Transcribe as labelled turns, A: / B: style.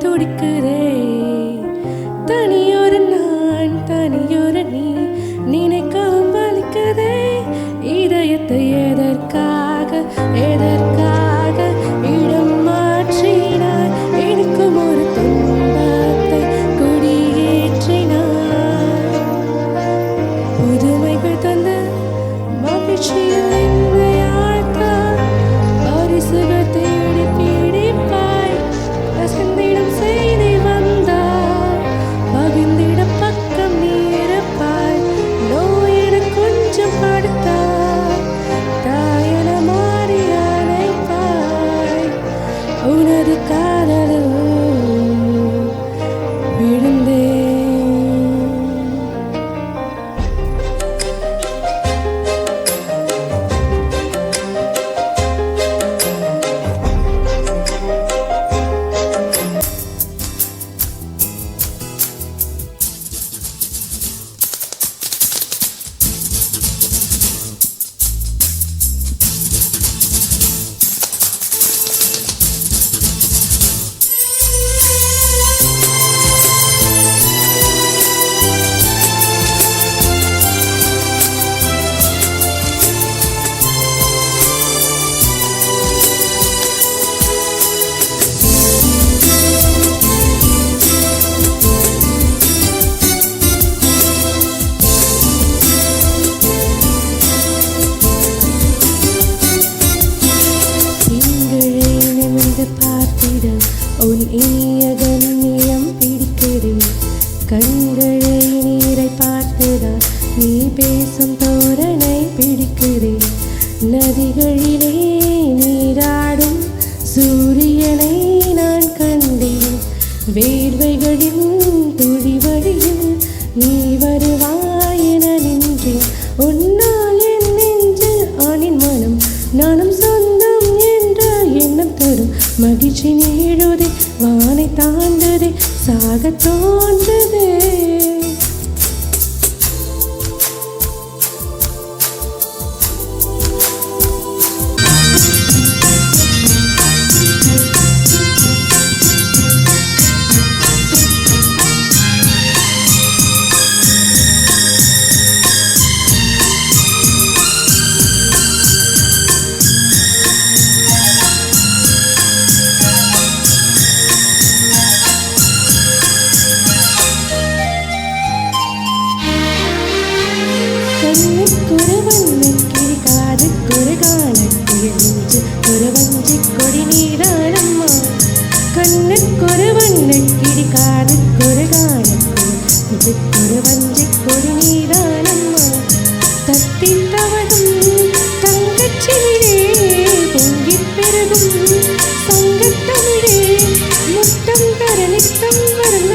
A: துடிக்குதே. தனியொரு நான் தனியொரு நீ நினைக்கவும் வலிக்குதே. இதயத்தை எதற்காக எதற்காக இடம் மாற்றினாய்? எனக்கும் ஒரு துன்பத்தை குடியேற்றினாய். புதுமைகள் தந்த மகிழ்ச்சியில் என்னை ஆழ்த்த பரிசுகள் தேடி பிடிப்பாய். ரசந்திடம் செய்தி வந்தாய், பகிர்ந்திட பக்கம் நீ இருப்பாய். நோயென கொஞ்சம் படுத்தாய், தாயென மாறி அணைப்பாய். உனது காதலில் விழுந்தேன். உன் இனிய கண்ணியம் பிடிக்கிறேன். கண்களை நீரை பார்த்துதான் நீ பேசும் தோரணை பிடிக்கிறேன். நதிகளிலே நீராடும் சூரியனை நான் கண்டேன். வேர்வைகளின் துளி வழியில் நீ வருவாய் என நின்றேன். உன்னால் என் நெஞ்சில் ஆணின் மனம் நானும் சொந்தம் என்ற எண்ணம் தரும் மகிழ்ச்சி நீழுதே. வானை தாண்டுதே, சாக தோன்றுதே. கண்ணுக்குரு வண்ணக்கிளி காதுக்குரு காலக்கிளி நெஞ்சுக்குரு வஞ்சிக் கொடி நீராடம்மா. கண்ணுக்குரு வண்ணக்கிளி காதுக்குரு காலக்கிளி நெஞ்சுக்குரு வஞ்சிக் கொடி நீராடம்மா. தத்தி தவழும் தங்கச்சிலே பொங்கிப் பெருகும் சங்கத்தமிழே முத்தம் தர நித்தம் வரும்